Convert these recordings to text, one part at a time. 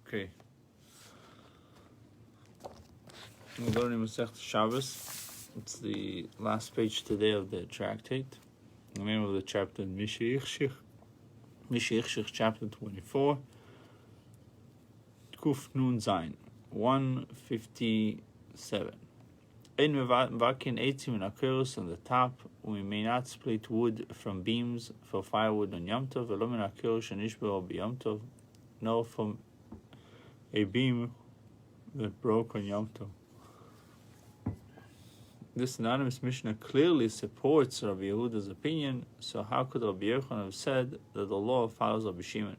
Okay. We're learning Tractate Shabbos. It's the last page today of the tractate. The name of the chapter is Mishichshich, chapter 24. Kuf Nun Zayin, 157. Ein mevakin eitzim in akerus on the top. We may not split wood from beams for firewood on Yom Tov. V'lo min akerus shenishbaro b'Yom Tov. No, from a beam that broke on Yom Tov. This anonymous Mishnah clearly supports Rabbi Yehuda's opinion, so how could Rabbi Yochanan have said that the law follows Rabbi Shimon?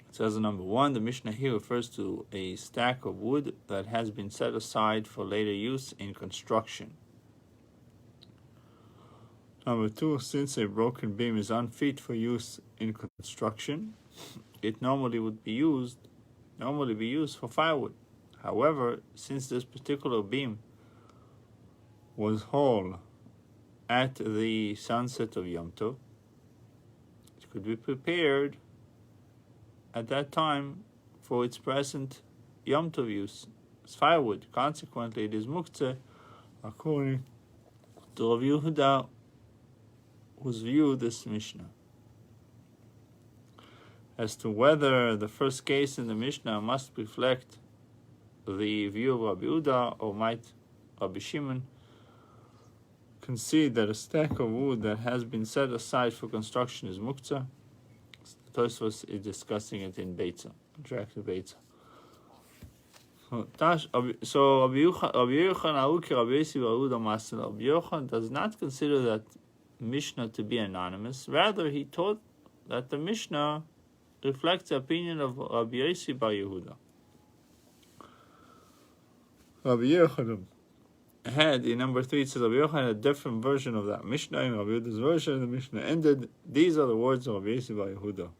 It says in number 1, the Mishnah here refers to a stack of wood that has been set aside for later use in construction. Number 2, since a broken beam is unfit for use in construction, it normally be used for firewood. However, since this particular beam was whole at the sunset of Yom Tov, it could be prepared at that time for its present Yom Tov use as firewood. Consequently, it is muktzeh, according to Rabbi Yehuda, whose view this Mishnah. As to whether the first case in the Mishnah must reflect the view of Rabbi Yehuda, or might Rabbi Shimon concede that a stack of wood that has been set aside for construction is muktzah? Tosfos is discussing it in Beitza, Tractate Beitza. So Rabbi Yochanan does not consider that Mishnah to be anonymous. Rather, he taught that the Mishnah reflects the opinion of Rabbi Yossi bar Yehuda. Rabbi Yochanan had, in number 3, it says Rabbi Yochanan had a different version of that Mishnah. In Rabbi Yehuda's version, the Mishnah ended, "These are the words of Rabbi Yossi bar Yehuda."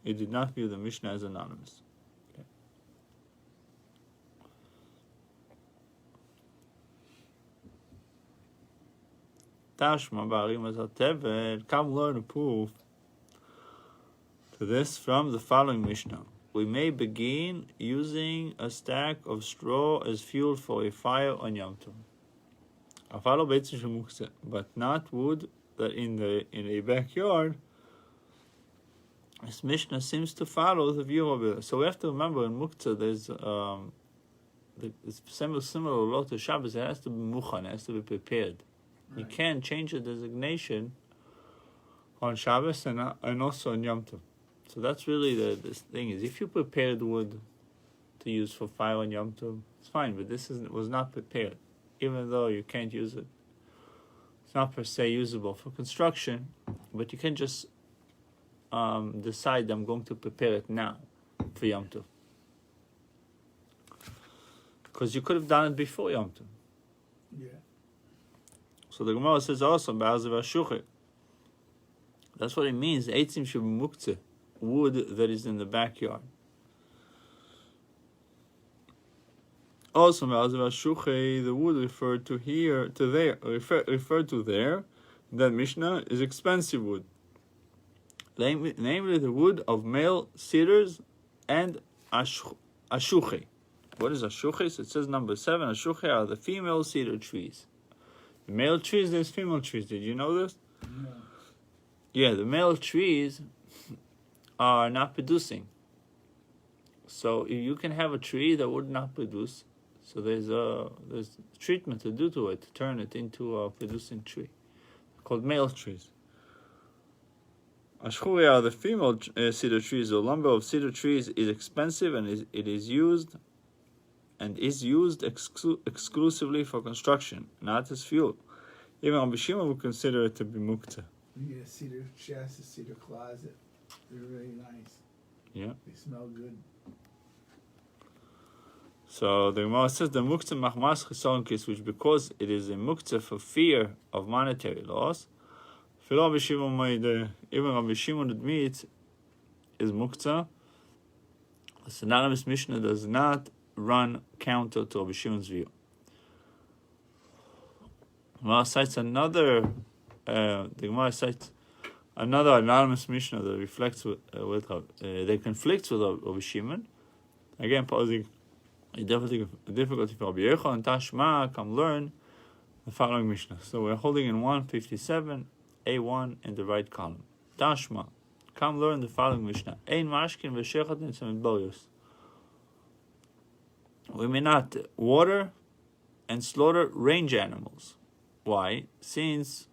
He did not view the Mishnah as anonymous. Tashma ba'arim hatevel. Come learn a proof to this from the following Mishnah. We may begin using a stack of straw as fuel for a fire on Yom Tov. But not wood that in a backyard. This Mishnah seems to follow the view of it. So we have to remember in Muktzah there's similar law to Shabbos. It has to be mukhan, it has to be prepared. Right. You can't change the designation on Shabbos and also on Yom Tov. So that's really this thing is, if you prepared wood to use for fire on Yom Tov, it's fine, but this was not prepared. Even though you can't use it, it's not per se usable for construction, but you can just decide I'm going to prepare it now for Yom Tov. Because you could have done it before Yom Tov. Yeah. So the Gemara says also, that's what it means. Eitzim should be muktzeh, wood that is in the backyard. Also, the wood referred to there, that Mishnah is expensive wood. Namely the wood of male cedars and ashuche. What is ashuche? So it says number 7, ashuche are the female cedar trees. The male trees, there's female trees. Did you know this? No. Yeah, the male trees are not producing. So you can have a tree that would not produce. So there's treatment to do to it to turn it into a producing tree, called male trees. Ashkuri are the female cedar trees. The lumber of cedar trees is expensive and is used exclusively for construction, not as fuel. Even Rabbi Shimon would consider it to be muktzeh. You get a cedar chest, a cedar closet. They're really nice. Yeah. They smell good. So the Gemara says the muktzeh machmas chisaron kis, which because it is a muktzeh for fear of monetary loss. Even Rabbi Shimon admits is muktzeh. The synonymous Mishnah does not run counter to Rabbi Shimon's view. The Gemara cites Another anonymous Mishnah that reflects that conflicts with Rabbi Shimon, again posing a difficulty for Rabbi Yochanan. Tashma, come learn the following Mishnah. So we're holding in 157, A1 in the right column. Tashma, come learn the following Mishnah. Ein mashkin v'shechat nitzam boyos. We may not water and slaughter range animals. Why? Since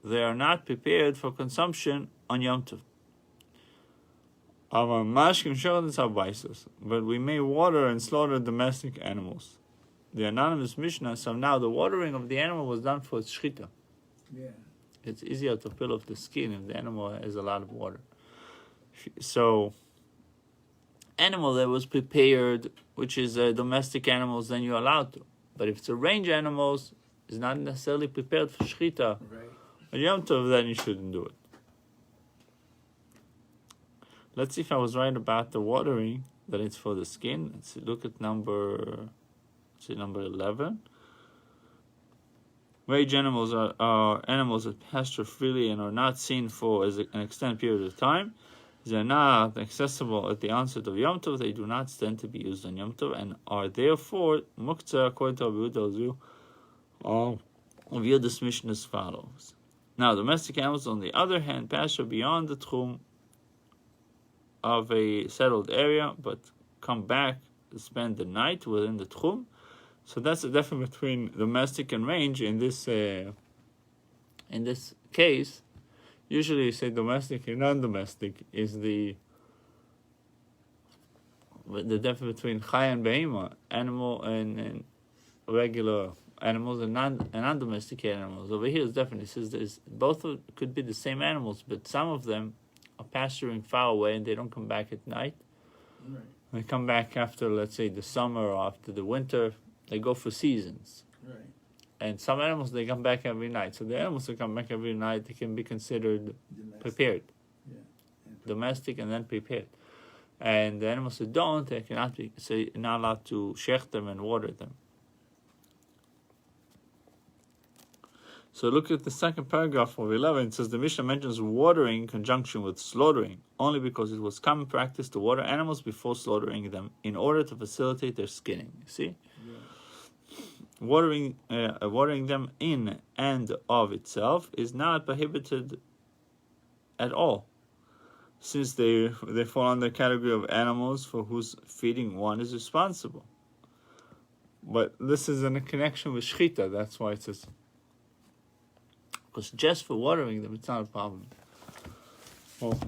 they are not prepared for consumption on Yom Tov. But we may water and slaughter domestic animals. The anonymous Mishnah, so now the watering of the animal was done for shchita. Yeah. It's easier to peel off the skin if the animal has a lot of water. So, animal that was prepared, which is domestic animals, then you're allowed to. But if it's a range animals, it's not necessarily prepared for shchita. Right. On Yom Tov, then you shouldn't do it. Let's see if I was right about the watering, that it's for the skin. Let's see, look at number 11. Range animals are animals that pasture freely and are not seen for an extended period of time. They are not accessible at the onset of Yom Tov. They do not stand to be used on Yom Tov and are therefore muktzah according to Rabbi Yehuda. View this mission as follows. Now, domestic animals, on the other hand, pasture beyond the tchum of a settled area, but come back to spend the night within the tchum. So that's the difference between domestic and range. In this case, usually you say domestic and non-domestic is the difference between chay and behema, animal and regular animals and non-domestic animals. Over here, it definitely says both could be the same animals, but some of them are pasturing far away and they don't come back at night. Right. They come back after, let's say, the summer or after the winter. They go for seasons. Right. And some animals, they come back every night. So the animals that come back every night, they can be considered prepared. Yeah. Domestic and then prepared. And the animals that don't, they cannot be, so you're not allowed to shech them and water them. So look at the second paragraph of 11. It says the Mishnah mentions watering in conjunction with slaughtering, only because it was common practice to water animals before slaughtering them in order to facilitate their skinning. You see? Yeah. Watering them in and of itself is not prohibited at all, since they fall under the category of animals for whose feeding one is responsible. But this is in a connection with shchita, that's why it says, because just for watering them, it's not a problem. Amen.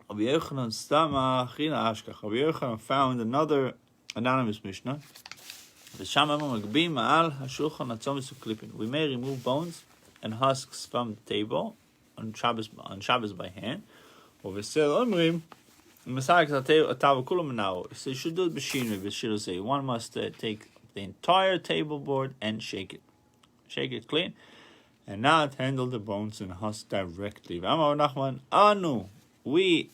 Rabbi Yochanan found another anonymous Mishnah. We may remove bones and husks from the table on Shabbos by hand. So you should do it b'shinui. B'shinui say one must take the entire table board and shake it clean, and not handle the bones and husk directly. We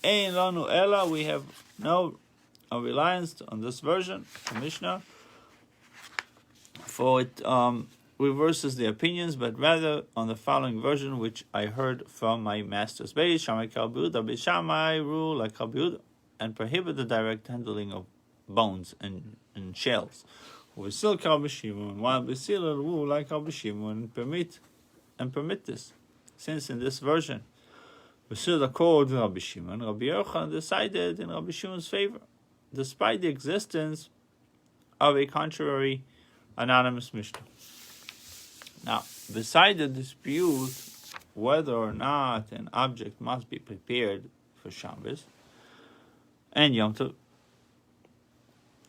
have no reliance on this version of Mishnah, for it reverses the opinions, but rather on the following version, which I heard from my master's base. Shammai Shammai rule like Rabbi Yehuda and prohibit the direct handling of bones and shells. We still Rabbi Shimon, while B'sila rule like Rabbi Shimon and permit this, since in this version B'sila called Rabbi Shimon, Rabbi Yochanan decided in Rabbi Shimon's favor, despite the existence of a contrary anonymous Mishnah. Now, beside the dispute whether or not an object must be prepared for Shabbos and Yom Tov,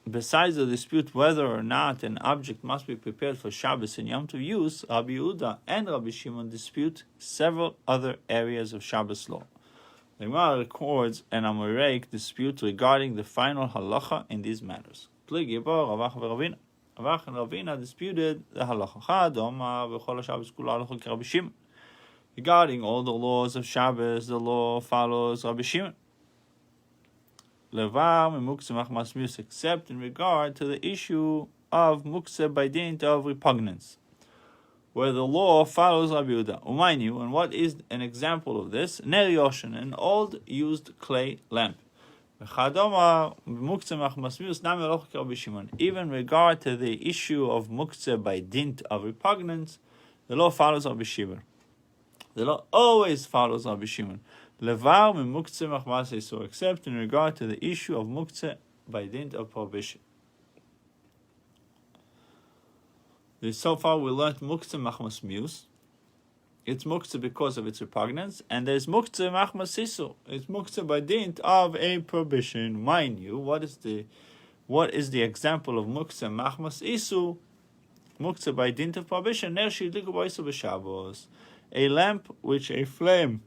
besides the dispute whether or not an object must be prepared for Shabbos and Yom Tov use, Rabbi Yehuda and Rabbi Shimon dispute several other areas of Shabbos law. The Gemara records an Amoreic dispute regarding the final halacha in these matters. Ravach and Ravina disputed the halacha regarding all the laws of Shabbos. The law follows Rabbi Shimon. levar mimukse machmas mius, except in regard to the issue of mukse by dint of repugnance, where the law follows Rabbi Yehuda. Umaynu, and what is an example of this? Ner yoshen, an old used clay lamp. Even in regard to the issue of muktzeh by dint of repugnance, the law follows Rabbi Shimon. The law always follows Rabbi Shimon. Levar mimuktzeh machmas isur, except in regard to the issue of muktzeh by dint of prohibition. So far we learned muktzeh machmas mius. It's muktzeh because of its repugnance, and there's muktzeh machmas isur. It's muktzeh by dint of a prohibition. Mind you, what is the example of muktzeh machmas isur? Muktzeh by dint of prohibition. Ner shidliku b'isur b'Shabbos, a lamp which a flame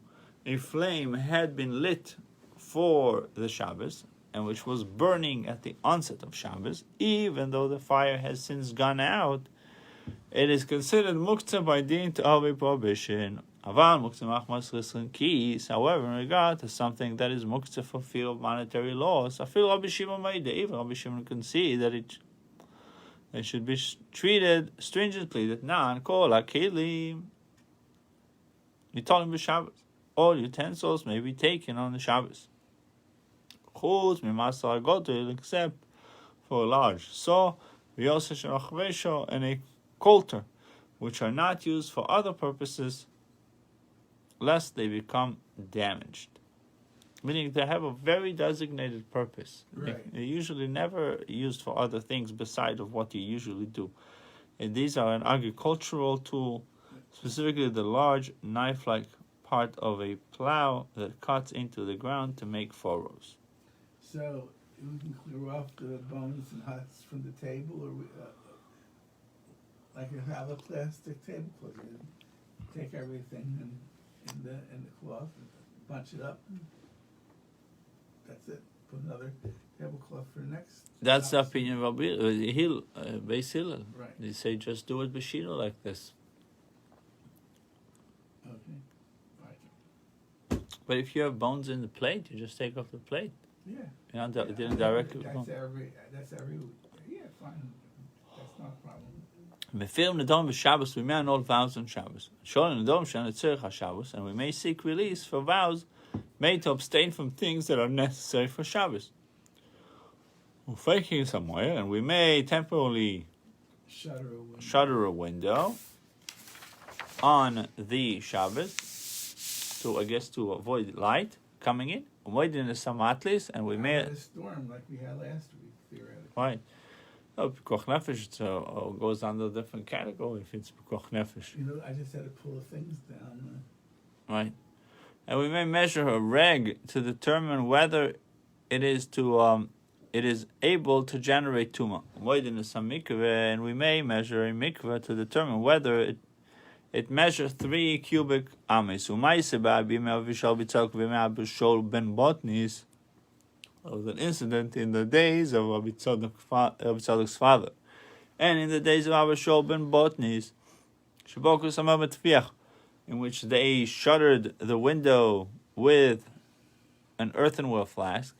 had been lit for the Shabbos, and which was burning at the onset of Shabbos, even though the fire has since gone out. It is considered muktzeh by dint of a prohibition. Aval muktzeh machmas riskin kis. However, in regard to something that is muktzeh for fear of monetary loss, I feel Rabbi Shimon made it. Even Rabbi Shimon can see that it should be treated stringently. That nan kol hakelim. You told him b'Shabbos. All utensils may be taken on the Shabbos. Chutz mimasar godel, except for a large saw, v'yoseh and a coulter, which are not used for other purposes, lest they become damaged. Meaning they have a very designated purpose. Right. They're usually never used for other things beside of what you usually do. And these are an agricultural tool, specifically the large knife-like part of a plow that cuts into the ground to make furrows. So we can clear off the bones and huts from the table, or like you have a plastic tablecloth. You take everything in the cloth, and bunch it up. That's it. Put another tablecloth for the next. That's the house. opinion of Beis Hillel. Right. They say just do it b'shino like this. Okay. Right. But if you have bones in the plate, you just take off the plate. Yeah. You know, it didn't directly. That's every. Yeah, fine. That's not a problem. Mefir nedom b'Shabbos, we may annul vows on Shabbos. Sholem nedom she'netzirch haShabbos, and we may seek release for vows made to abstain from things that are necessary for Shabbos. Faking somewhere, and we may temporarily shutter a window on the Shabbos to avoid light coming in. Avoiding the samatlis, and we may a storm like we had last week, theoretically. right. Pikuach nefesh goes under a different category if it's pikuach nefesh. You know, I just had to pull the things down. Right. And we may measure a reg to determine whether it is able to generate tuma. And we may measure a mikveh to determine whether it measures 3 cubic ames. There was an incident in the days of Rabbi Tzadok's father, and in the days of Rabbi Shol ben Botnis, in which they shuttered the window with an earthenware flask,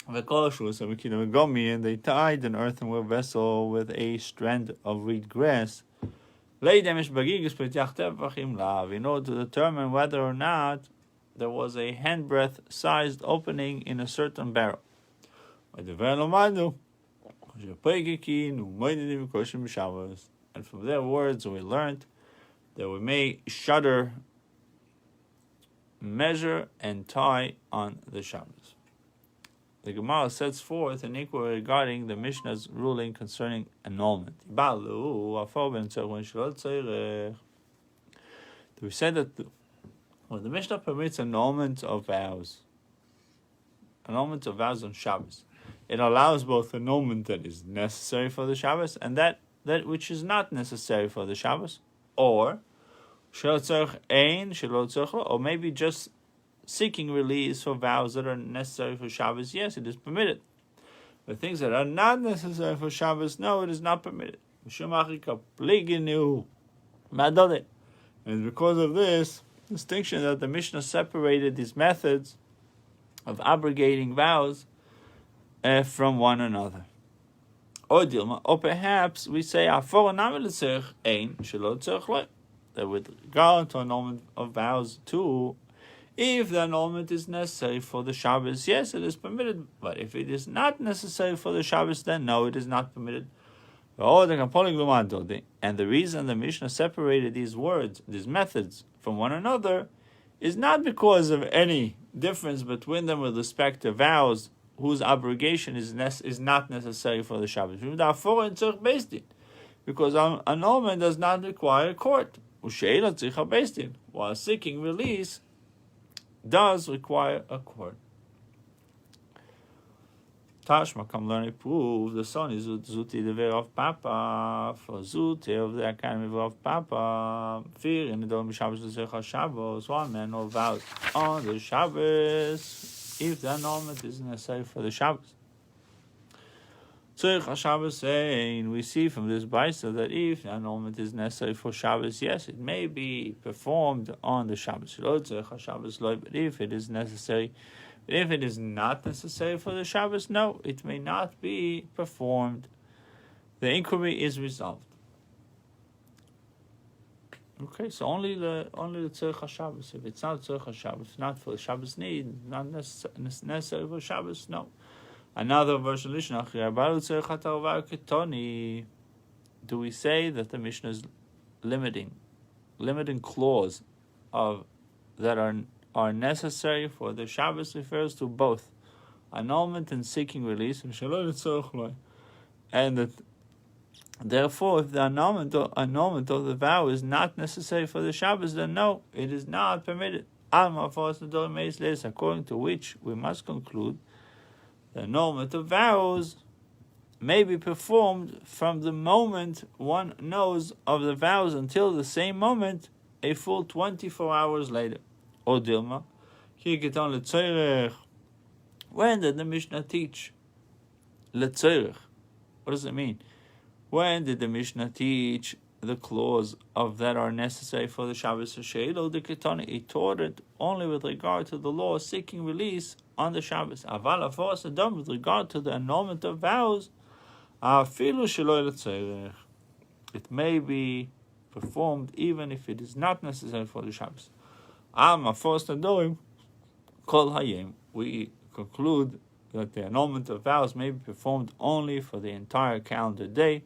and they tied an earthenware vessel with a strand of reed grass, in order to determine whether or not there was a handbreadth sized opening in a certain barrel. And from their words we learned that we may shudder, measure, and tie on the Shabbos. The Gemara sets forth an inquiry regarding the Mishnah's ruling concerning annulment. We said that the Mishnah permits annulment of vows on Shabbos. It allows both annulment that is necessary for the Shabbos and that which is not necessary for the Shabbos, or maybe just seeking release for vows that are necessary for Shabbos. Yes, it is permitted. But things that are not necessary for Shabbos, no, it is not permitted. And because of this distinction that the Mishnah separated these methods of abrogating vows from one another. Or perhaps we say that with regard to annulment of vows too, if the annulment is necessary for the Shabbos, yes, it is permitted. But if it is not necessary for the Shabbos, then no, it is not permitted. And the reason the Mishnah separated these words, these methods, from one another, is not because of any difference between them with respect to vows whose abrogation is not necessary for the Shabbos. Because annulment does not require a court, while seeking release does require a court. Tashma, come learn a proof. The son is Zuti the Ver of Papa, for Zuti of the Academy of Papa. Fear in the Dom Shabbos, one man or vows on the Shabbos if the annulment is necessary for the Shabbos. Shabbos saying, we see from this Baisa that if the annulment is necessary for Shabbos, yes, it may be performed on the Shabbos. But if it is necessary, if it is not necessary for the Shabbos, no, it may not be performed. The inquiry is resolved. Okay, so only the Tzorech Shabbos. If it's not Tzorech Shabbos, not for the Shabbos need, not necessary for Shabbos, no. Another version, do we say that the Mishnah is limiting clause of that are necessary for the Shabbos refers to both annulment and seeking release, and that therefore, if the annulment of the vow is not necessary for the Shabbos, then no, it is not permitted. According to which we must conclude the annulment of vows may be performed from the moment one knows of the vows until the same moment, a full 24 hours later. Or Dilma, when did the Mishnah teach letzorech? What does it mean? When did the Mishnah teach the clause of that are necessary for the Shabbos? It taught it only with regard to the law seeking release on the Shabbos. With regard to the annulment of vows, it may be performed even if it is not necessary for the Shabbos. We conclude that the annulment of vows may be performed only for the entire calendar day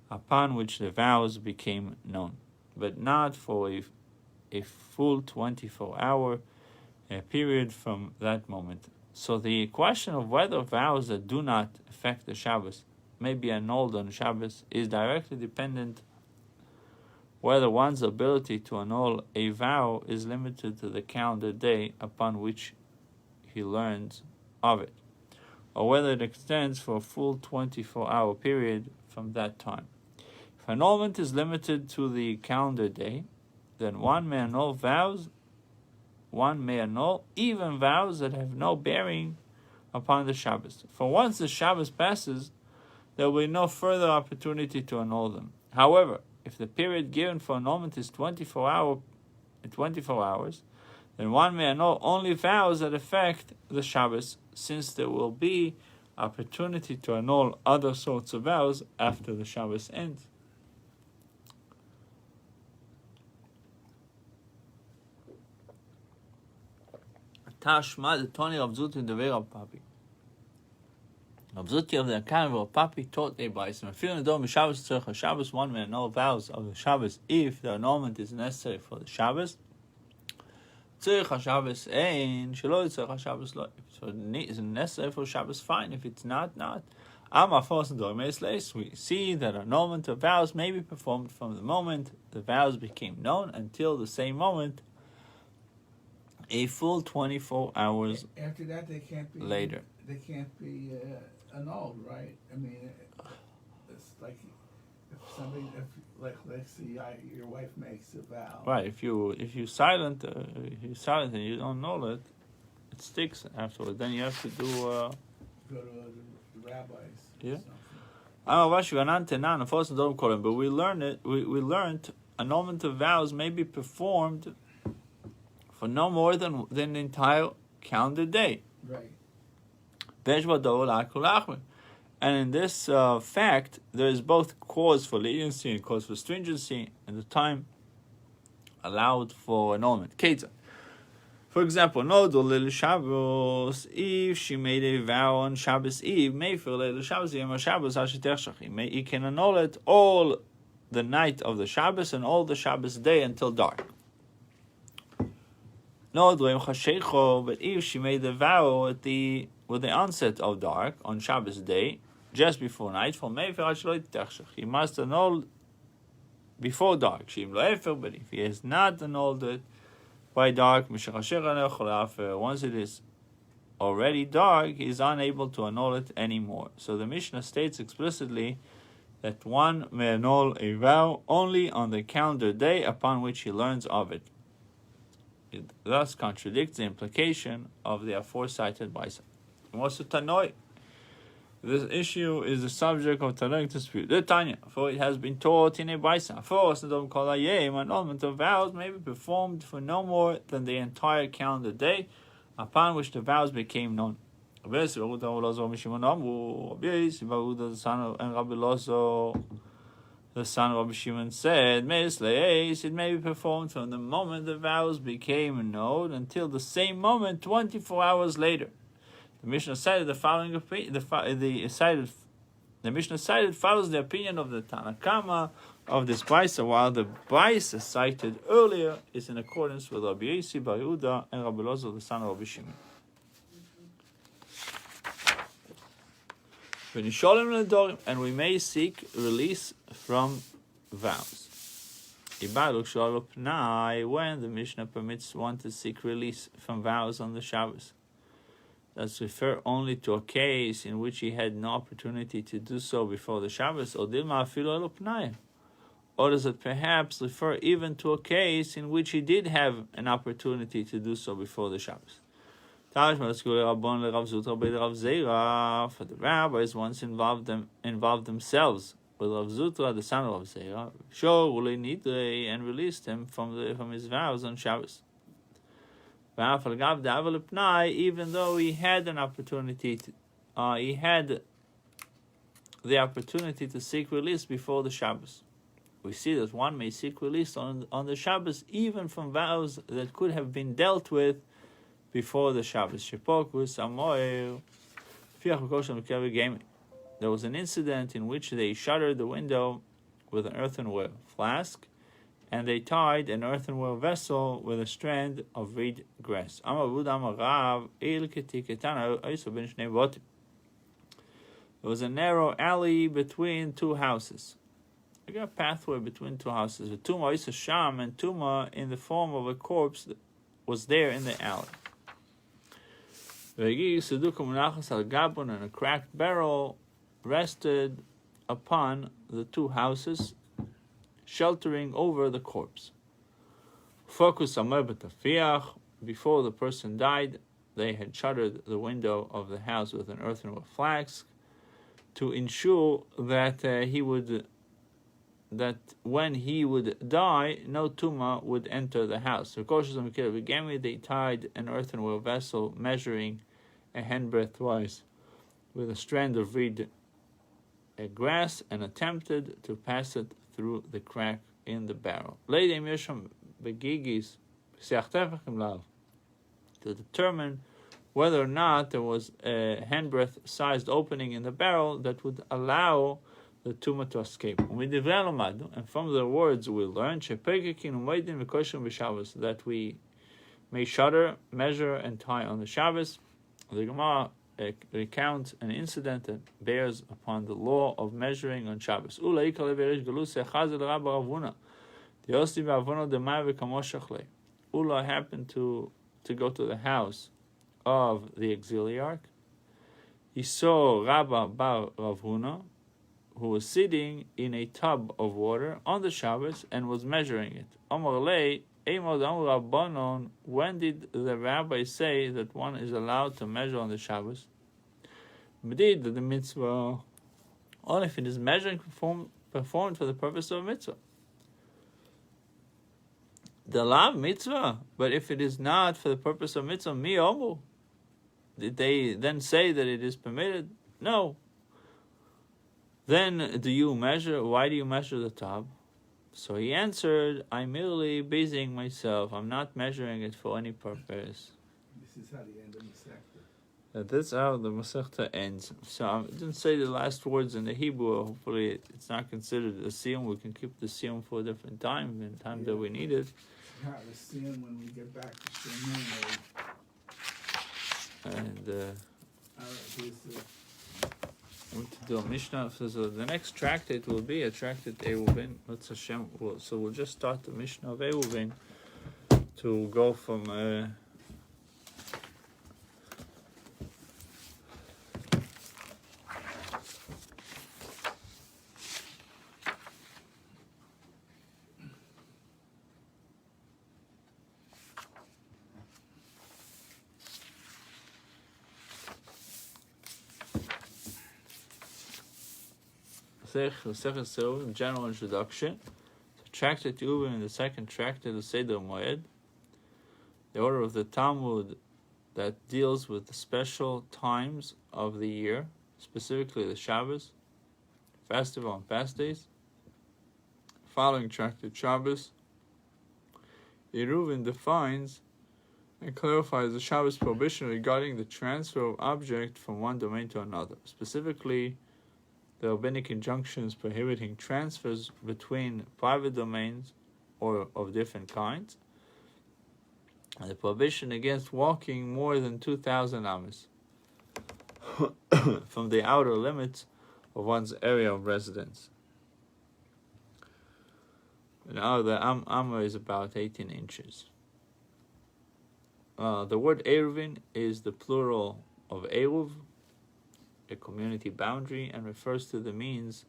upon which the vows became known, but not for a full 24-hour period from that moment. So the question of whether vows that do not affect the Shabbos may be annulled on Shabbos is directly dependent whether one's ability to annul a vow is limited to the calendar day upon which he learns of it, or whether it extends for a full 24-hour period from that time. If annulment is limited to the calendar day, then one may annul even vows that have no bearing upon the Shabbos. For once the Shabbos passes, there will be no further opportunity to annul them. However, if the period given for annulment is 24 hours, then one may annul only vows that affect the Shabbos, since there will be opportunity to annul other sorts of vows after the Shabbos ends. Tashma, the Tony of Zut in the Vera Papi. Of Zuti of the Academy of Papi taught a Bais. And feeling the Shabbos Tzorech Shabbos, one may annul vows of the Shabbos if the annulment is necessary for the Shabbos. Tzorech Shabbos ein shelo Tzorech Shabbos lo. So it is necessary for Shabbos, fine. If it's not. We see that annulment of vows may be performed from the moment the vows became known until the same moment, a full 24 hours after that. They can't be later. They can't be annulled, right? I mean, it's like let's see, your wife makes a vow. Right. If you silent and you don't know it sticks afterwards. Then you have to do. Go to the rabbis. Yeah. But we learned it. We learned annulment of vows may be performed for no more than the entire calendar day. Right. And in this fact, there is both cause for leniency and cause for stringency, and the time allowed for annulment. Ketzah. For example, no Lil Shabbos, if she made a vow on Shabbos Eve, Mayfir Lil Shabbos, Yom Shabbos, he can annul it all the night of the Shabbos and all the Shabbos day until dark. No, but if she made the vow with the onset of dark on Shabbos day, just before nightfall, he must annul before dark. But if he has not annulled it by dark, once it is already dark, he is unable to annul it anymore. So the Mishnah states explicitly that one may annul a vow only on the calendar day upon which he learns of it. It thus contradicts the implication of the aforementioned Baisa. This issue is the subject of Tanaic dispute. The Tanya, for it has been taught in a Baisa. First, annulment of vows may be performed for no more than the entire calendar day upon which the vows became known. The son of Rabbi Shimon said, it may be performed from the moment the vows became known until the same moment, 24 hours later. The Mishnah cited the following opinion. The Mishnah cited follows the opinion of the Tanakama of this Baisa, while the Baisa cited earlier is in accordance with Rabbi Yossi bar Yehuda and Rabbi Elazar, the son of Rabbi Shimon. And we may seek release from vows. When the Mishnah permits one to seek release from vows on the Shabbos, does refer only to a case in which he had no opportunity to do so before the Shabbos, or does it perhaps refer even to a case in which he did have an opportunity to do so before the Shabbos? For the rabbis once involved themselves with Rav Zutra, the son of Rav Zera, and released him from his vows on Shabbos. Even though he had an opportunity, he had the opportunity to seek release before the Shabbos. We see that one may seek release on the Shabbos even from vows that could have been dealt with before the Shabbos. There was an incident in which they shuttered the window with an earthenware flask, and they tied an earthenware vessel with a strand of reed grass. There was a narrow alley between two houses. I got a pathway between two houses. The Tuma is a sham, and Tuma in the form of a corpse that was there in the alley. And a cracked barrel rested upon the two houses, sheltering over the corpse. Before the person died, they had shuttered the window of the house with an earthenware flask to ensure that when he would die, no tumah would enter the house. They tied an earthenware vessel measuring a handbreadth wide with a strand of reed grass and attempted to pass it through the crack in the barrel. To determine whether or not there was a handbreadth sized opening in the barrel that would allow the tumah to escape. And from the words we learn that we may shutter, measure, and tie on the Shabbos. The Gemara recounts an incident that bears upon the law of measuring on Shabbos. Ula happened to go to the house of the auxiliarch. He saw Rabba bar Rav Huna, who was sitting in a tub of water on the Shabbos and was measuring it. When did the rabbi say that one is allowed to measure on the Shabbos? The mitzvah, only if it is measuring performed for the purpose of a mitzvah. The lav mitzvah, but if it is not for the purpose of mitzvah, mi omu. Did they then say that it is permitted? No. Then do you measure? Why do you measure the tub? So he answered, I'm merely busying myself. I'm not measuring it for any purpose. This is how the end of the sector. That's how the Masechta ends. So I didn't say the last words in the Hebrew. Hopefully it's not considered a siyum. We can keep the siyum for a different time, in time that we need it. Yeah, the siyum when we get back to Shemin. And Here's we want to do a Mishnah. So the next tractate will be a tractate Eruvin. Let's Hashem. So we'll just start the Mishnah of Eruvin to go from. General introduction. So Tractate Eruvin in the second tractate of Seder Moed, the order of the Talmud that deals with the special times of the year, specifically the Shabbos, festival and fast days. Following Tractate Shabbos, Eruvin defines and clarifies the Shabbos prohibition regarding the transfer of object from one domain to another, specifically the rabbinic injunctions prohibiting transfers between private domains or of different kinds, and the prohibition against walking more than 2,000 amas from the outer limits of one's area of residence. Now the amma is about 18 inches. The word Eruvin is the plural of Eruv, a community boundary, and refers to the means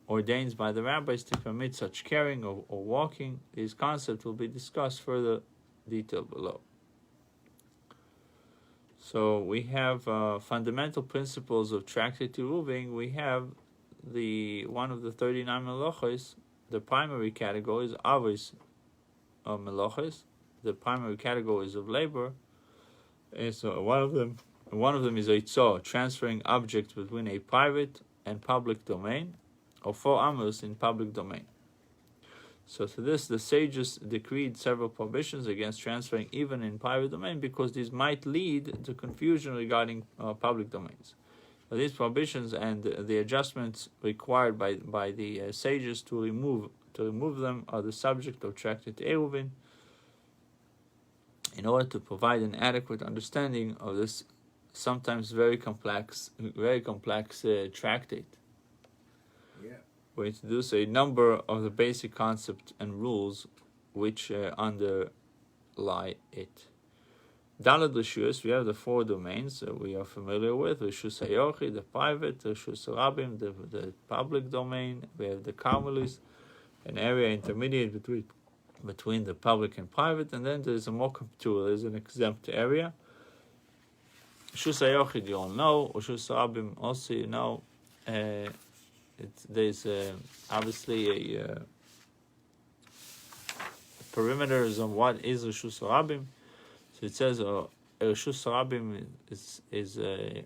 ordained by the rabbis to permit such carrying or walking. These concepts will be discussed further detail below. So we have fundamental principles of Tractate Eruvin. We have one of the 39 melachos. The primary category is avos of melachos. The primary categories of labor. And so one of them is Eitzah, transferring objects between a private and public domain, or 4 amos in public domain. So to this, the sages decreed several prohibitions against transferring even in private domain, because these might lead to confusion regarding public domains. So these prohibitions and the adjustments required by the sages to remove them are the subject of Tractate Eruvin, in order to provide an adequate understanding of this sometimes very complex tractate. Yeah. We introduce a number of the basic concepts and rules which underlie it. Daled Rishus, we have the 4 domains we are familiar with: Rishus Hayochi, the private; Rishus Rabim, the public domain. We have the Karmelis, an area intermediate between the public and private, and then there's a Mokum Ptur, there's an exempt area. Rishus Hayochid you all know, Rishus Rabim also you know. There's obviously a perimeters on what is Rishus Rabim. So it says Rishus Rabim is a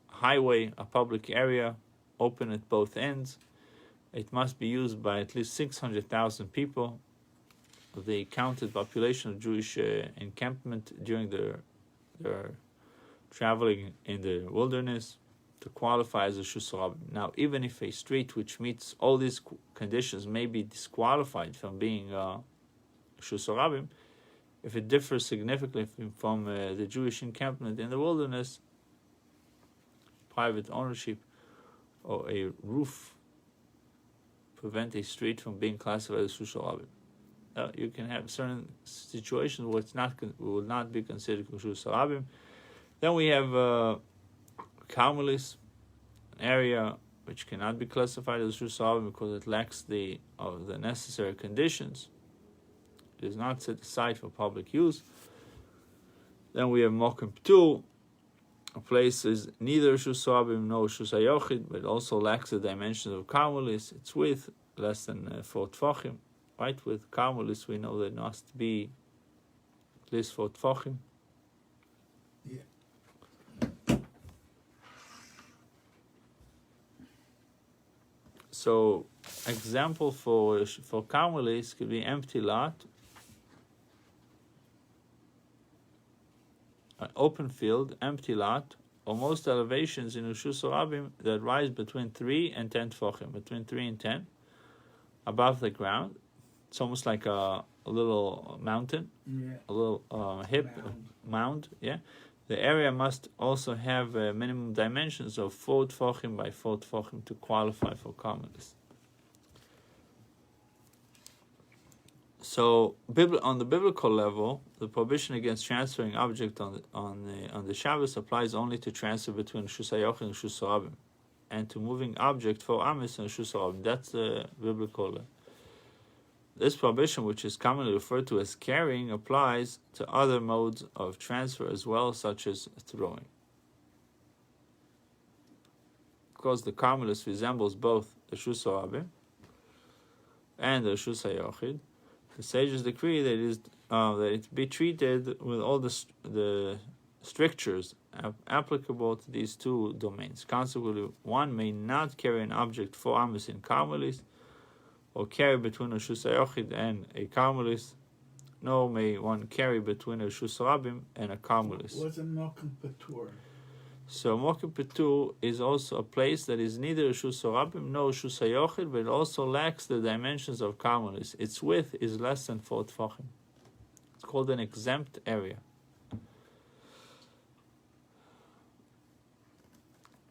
highway, a public area, open at both ends. It must be used by at least 600,000 people. The counted population of Jewish encampment during their traveling in the wilderness to qualify as a Rishus Rabim. Now, even if a street which meets all these conditions may be disqualified from being Rishus Rabim, if it differs significantly from the Jewish encampment in the wilderness, private ownership or a roof prevent a street from being classified as Rishus Rabim. You can have certain situations where will not be considered Rishus Rabim. Then we have Karmelis, an area which cannot be classified as Rishus Rabim because it lacks the necessary conditions. It is not set aside for public use. Then we have Mokum Ptur, a place is neither Rishus Rabim nor Rishus Hayochid, but it also lacks the dimensions of Karmelis. Its width less than 4 tfachim. Right, with Karmelis we know there must be at least 4 tfachim. So, example for Carmelis could be empty lot, an open field, empty lot, or most elevations in Reshus Rabim that rise between 3 and 10 tefachim, between 3 and 10, above the ground. It's almost like a little mountain, a little mound. Yeah, the area must also have minimum dimensions of 4 tefachim by 4 tefachim to qualify for Carmelis. So, on the biblical level, the prohibition against transferring object on the Shabbos applies only to transfer between Reshus HaYochid and Reshus Rabim, and to moving object for Amis and Reshus Rabim. That's the biblical. This prohibition, which is commonly referred to as carrying, applies to other modes of transfer as well, such as throwing. Because the Carmelis resembles both the Reshus Rabim and the Reshus HaYochid, the sages decree that it be treated with all the strictures applicable to these two domains. Consequently, one may not carry an object for Amis in Carmelis, or carry between a Reshus HaYochid and a Carmelis, nor may one carry between a Reshus Rabim and a Carmelis. What's a Mokum Patur? So Mokum Patur is also a place that is neither Reshus Rabim nor Reshus HaYochid, but it also lacks the dimensions of Carmelis. Its width is less than 4 tefachim. It's called an exempt area.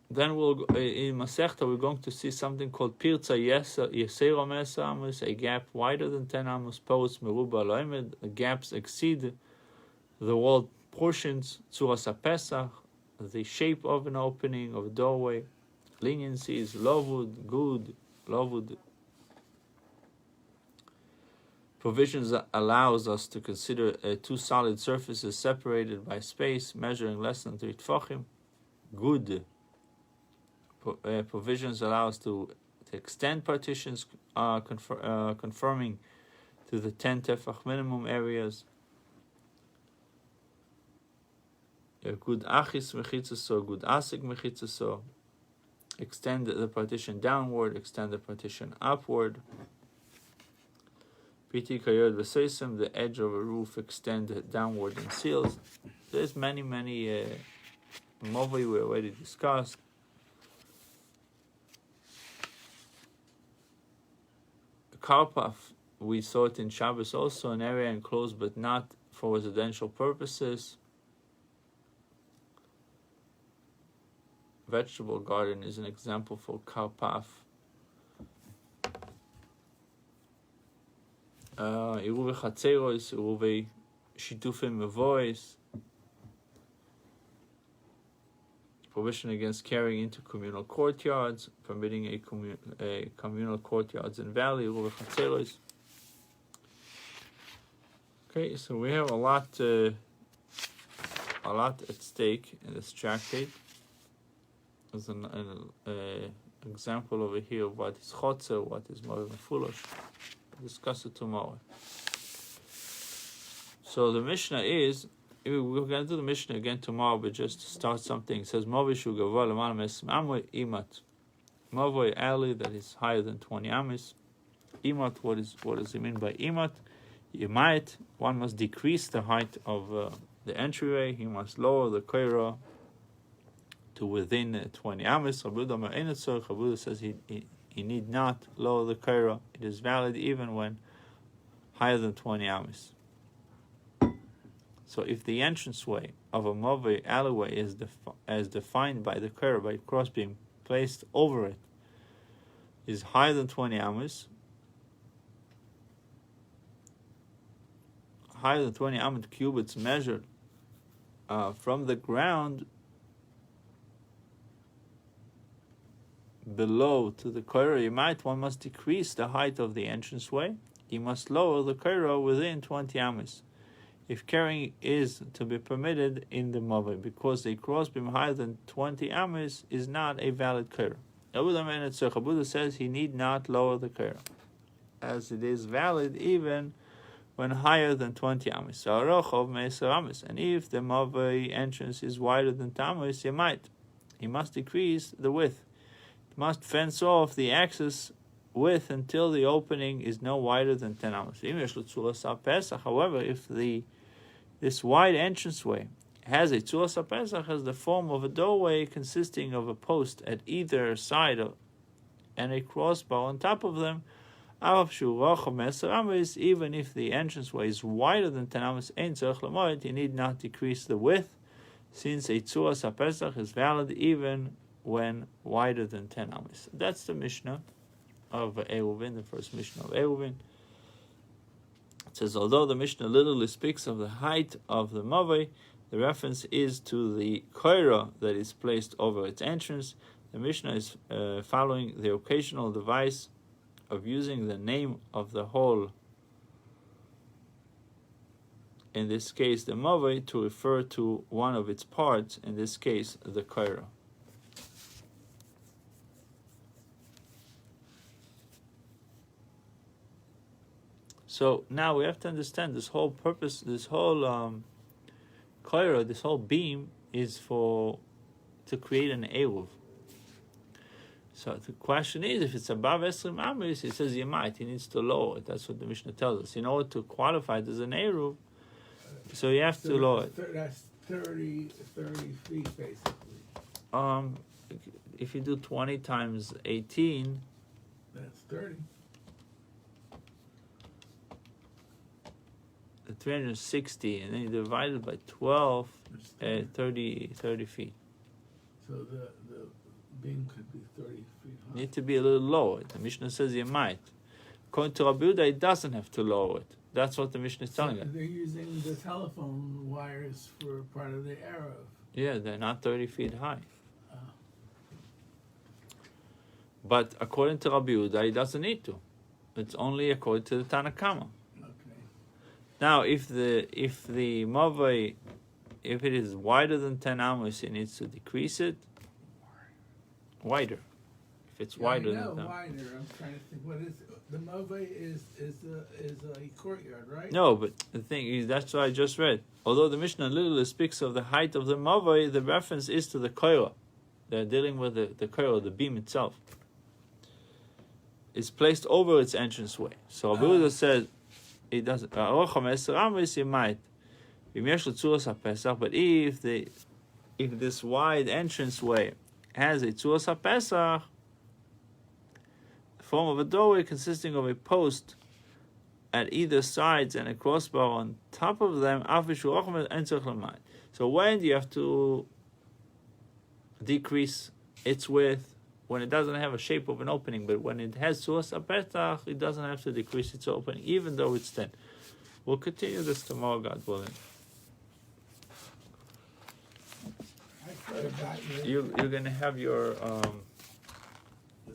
Then in Masechta we're going to see something called Pirza Yeser Omer Amos, a gap wider than 10 amos, Post Meruba Loimed, gaps exceed the walled portions, Tzuras HaPesach, the shape of an opening, of a doorway, leniencies, lovud, good, lovud. Provisions allows us to consider two solid surfaces separated by space, measuring less than 3 tefachim, good. Provisions allow us to extend partitions, conforming to the 10 tefach minimum areas. Good achis mechitzaso, good asik mechitzaso. Extend the partition downward, extend the partition upward. Piti kayod v'seisim, the edge of a roof extend downward in seals. There's many movie we already discussed. Karpaf, we saw it in Shabbos also, an area enclosed but not for residential purposes. Vegetable garden is an example for Karpaf. Iruve Chatzeros, Iruve Shitufim Mevois. Prohibition against carrying into communal courtyards, permitting a communal courtyards in valley, Iruve Chatzeros. Okay, so we have a lot at stake in this tractate. There's an example over here of what is chotzer, what is more foolish. We'll discuss it tomorrow. So the Mishnah is, we're going to do the Mishnah again tomorrow, but just to start something. It says, Movishu gavol amal mes amoi imat. Mavoi ali, that is higher than 20 amis. Imat, what does it mean by imat? Yimait, one must decrease the height of the entryway. He must lower the koira to within 20 amis. Rabbi says he need not lower the koira. It is valid even when higher than 20 amis. So if the entranceway of a mavoi alleyway is as defined by the koira, by a cross beam placed over it, is higher than 20 amis, higher than 20 amot cubits measured from the ground below to the koira, one must decrease the height of the entranceway. He must lower the koira within 20 amis. If carrying is to be permitted in the mavoi, because a crossbeam higher than 20 amis is not a valid koira. Rabbi says he need not lower the koira, as it is valid even when higher than 20 amis. And if the mavoi entrance is wider than 10 amis, he must decrease the width. He must fence off the access width until the opening is no wider than 10 amos. However, if this wide entranceway has a tzulas pesach, has the form of a doorway consisting of a post at either side and a crossbar on top of them, even if the entranceway is wider than 10 amos, you need not decrease the width, since a tzulas pesach is valid even when wider than 10 amos. That's the Mishnah of Eruvin, the first Mishnah of Eruvin. It says, although the Mishnah literally speaks of the height of the mavoi, the reference is to the koira that is placed over its entrance. The Mishnah is following the occasional device of using the name of the hole, in this case the mavoi, to refer to one of its parts, in this case the koira. So now we have to understand this whole purpose, this whole koira, this whole beam is to create an eruv. So the question is, if it's above Esrim Amos, it says he needs to lower it. That's what the Mishnah tells us. In order to qualify it as an eruv, so you have to lower it. That's 30 feet basically. If you do 20 times 18, that's 30. 360, and then you divide it by 12, 30 feet. So the beam could be 30 feet high. You need to be a little lower. The Mishnah says you might. According to Rabbi Yehuda, it doesn't have to lower it. That's what the Mishnah is telling us. They're using the telephone wires for part of the arrow. Yeah, they're not 30 feet high. But according to Rabbi Yehuda, it doesn't need to. It's only according to the Tanakama. Now, if the mavoi, if it is wider than 10 amos, it needs to decrease it. Wider. If it's wider than 10. Wider. I'm trying to think. What is the mavoi is a courtyard, right? No, but the thing is, that's what I just read. Although the Mishnah literally speaks of the height of the mavoi, the reference is to the koira. They're dealing with the koira, the beam itself. It's placed over its entranceway. So Rabbi Yehuda said, it doesn't. You might. But if this wide entranceway has a tzulas pesach, the form of a doorway consisting of a post at either sides and a crossbar on top of them, so when do you have to decrease its width? When it doesn't have a shape of an opening, but when it has tzulas pesach, it doesn't have to decrease its opening, even though it's 10. We'll continue this tomorrow, God willing. You're going to have your